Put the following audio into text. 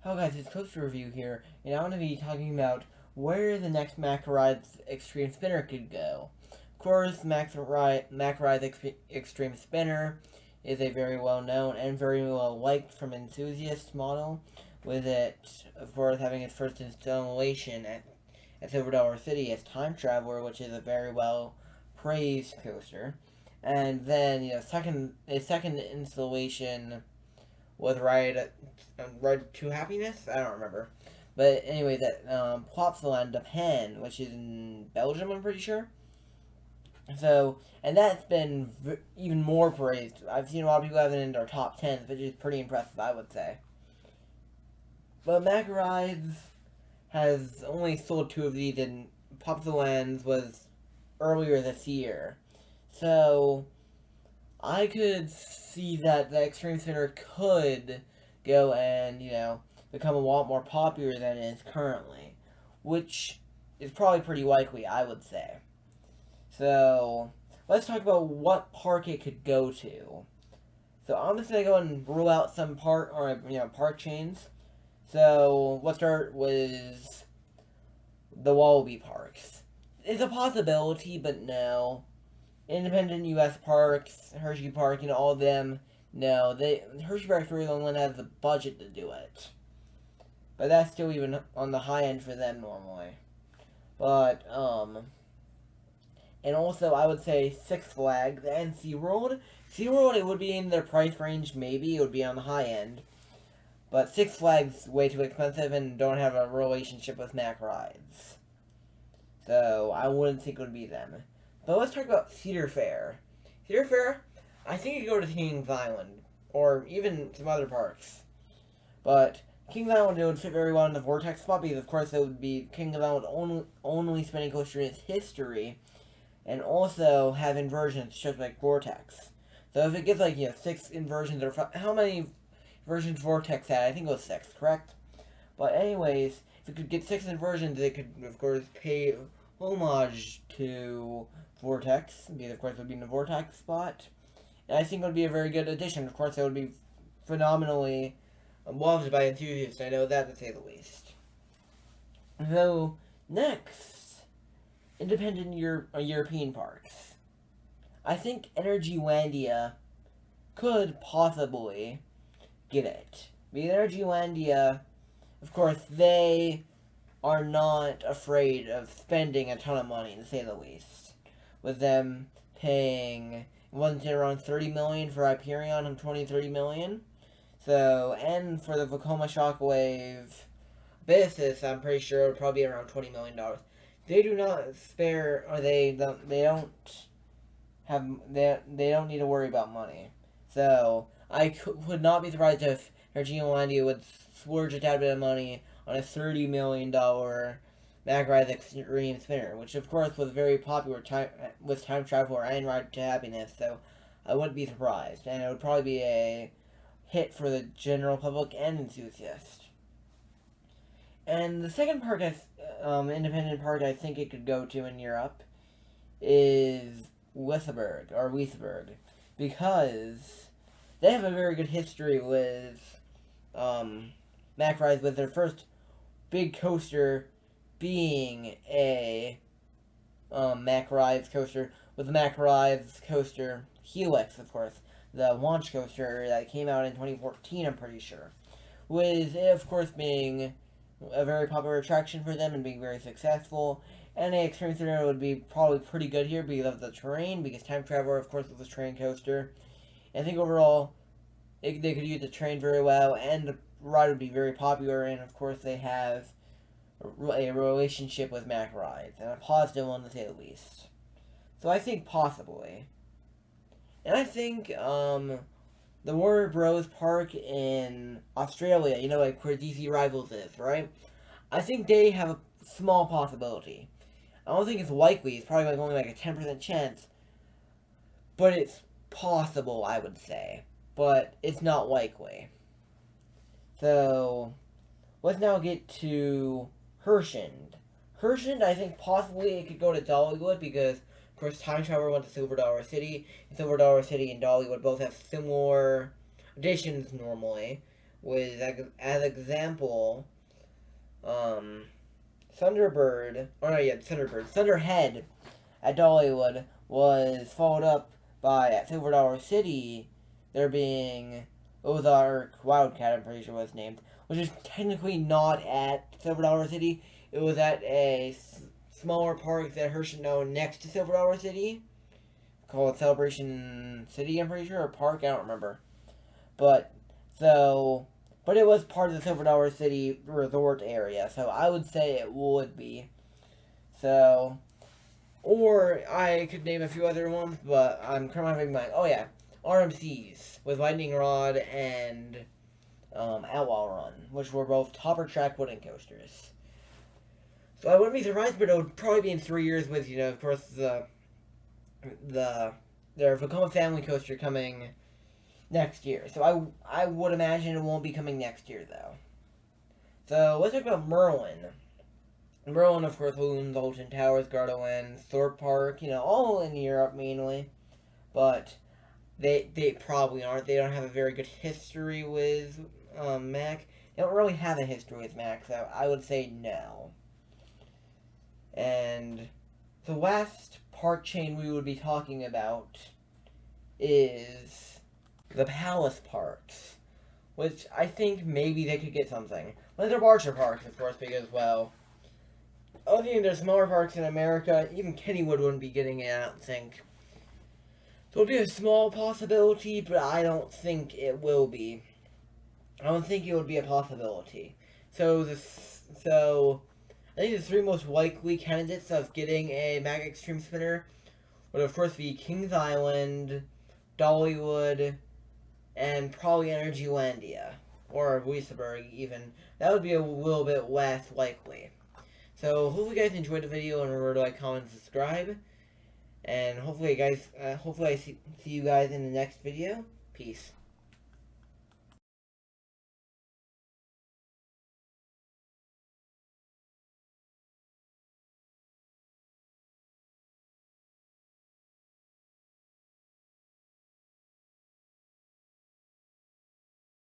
Hello guys, it's Coaster Review here, and I'm going to be talking about where the next Mack Rides Extreme Spinner could go. Of course, Mack Rides Extreme Spinner is a very well known and very well liked from enthusiast model, with it, of course, having its first installation at Silver Dollar City as Time Traveler, which is a very well praised coaster. And then, a second installation was Ride to Happiness. I don't remember, but anyway, that Plopsaland de Pen, which is in Belgium, I'm pretty sure. So, and that's been even more praised. I've seen a lot of people have it in their top 10, which is pretty impressive, I would say. But Mack Rides has only sold two of these, and Plopsaland's was earlier this year. So, I could see that the Extreme Spinner could go and, become a lot more popular than it is currently, which is probably pretty likely, I would say. So, let's talk about what park it could go to. So, I'm just going to go and rule out some park chains. So, let's start with the Wallaby Parks. It's a possibility, but no. Independent U.S. parks, Hershey Park, all of them. No, Hershey Park's really the only one that has the budget to do it. But that's still even on the high end for them normally. But, and also I would say Six Flags and SeaWorld. SeaWorld, it would be in their price range, maybe. It would be on the high end. But Six Flags way too expensive and don't have a relationship with Mack Rides. So, I wouldn't think it would be them. But let's talk about Cedar Fair. Cedar Fair, I think you could go to Kings Island, or even some other parks. But Kings Island, it would fit very well in the Vortex spot, because of course it would be Kings Island only spinning coaster in its history, and also have inversions just like Vortex. So if it gets 6 inversions, or how many versions Vortex had? I think it was 6, correct? But anyways, if it could get 6 inversions, it could of course pay homage to Vortex, because of course it would be in the Vortex spot. And I think it would be a very good addition. Of course, it would be phenomenally loved by enthusiasts, I know that to say the least. So, next, independent European parks. I think Energylandia could possibly get it. Because Energylandia, of course, they are not afraid of spending a ton of money, to say the least. With them paying, wasn't it around $30 million for Hyperion and $30 million? So, and for the Vekoma Shockwave basis, I'm pretty sure it would probably be around $20 million. They do not spare, or they don't need to worry about money. So, I would not be surprised if Energylandia would splurge a tad bit of money on a $30 million Mack Rides Extreme Spinner, which of course was very popular with Time Traveler and Ride to Happiness, so I wouldn't be surprised. And it would probably be a hit for the general public and enthusiasts. And the second park, independent park I think it could go to in Europe is Liseberg, because they have a very good history with Mack Rides, with their first big coaster being a Mack Rides coaster, with the Mack Rides coaster Helix, of course, the launch coaster that came out in 2014, I'm pretty sure. With it, of course, being a very popular attraction for them and being very successful. And the Extreme Spinner would be probably pretty good here because of the terrain, because Time Traveler, of course, was a terrain coaster. And I think overall, they could use the terrain very well, and the ride would be very popular, and of course they have a relationship with Mack Rides, and a positive one to say the least. So I think possibly. And I think, the Warner Bros. Park in Australia, where DC Rivals is, right? I think they have a small possibility. I don't think it's likely, it's probably only a 10% chance, but it's possible, I would say. But it's not likely. So, let's now get to Hershend. Hershend, I think possibly it could go to Dollywood, because, of course, Time Traveler went to Silver Dollar City, and Silver Dollar City and Dollywood both have similar additions normally, with, as example, Thunderhead at Dollywood was followed up by at Silver Dollar City, there being Ozark Wildcat, I'm pretty sure was named, which is technically not at Silver Dollar City. It was at a smaller park that Hershey known next to Silver Dollar City, called Celebration City, I'm pretty sure, or Park, I don't remember. But it was part of the Silver Dollar City resort area, so I would say it would be. So, or I could name a few other ones, but I'm currently having mine. Oh yeah, RMCs with Lightning Rod and Outlaw Run, which were both topper track wooden coasters. So I wouldn't be surprised, but it would probably be in 3 years with, of course, their Vekoma Family Coaster coming next year. So I would imagine it won't be coming next year, though. So let's talk about Merlin. Merlin, of course, owns Alton Towers, Gardaland, Thorpe Park, all in Europe mainly. But they probably aren't. They don't have a very good history with Mack. They don't really have a history with Mack, so I would say no. And the last park chain we would be talking about is the Palace Parks, which I think maybe they could get something. But they're larger parks, of course, because, well, other than there's smaller parks in America, even Kennywood wouldn't be getting it, I don't think. So it would be a small possibility, but I don't think it will be. I don't think it would be a possibility. So I think the three most likely candidates of getting a Mack Extreme Spinner would, of course, be Kings Island, Dollywood, and probably Energylandia, or Luisaburg even. That would be a little bit less likely. So hopefully you guys enjoyed the video, and remember to like, comment, and subscribe. And hopefully I see you guys in the next video. Peace.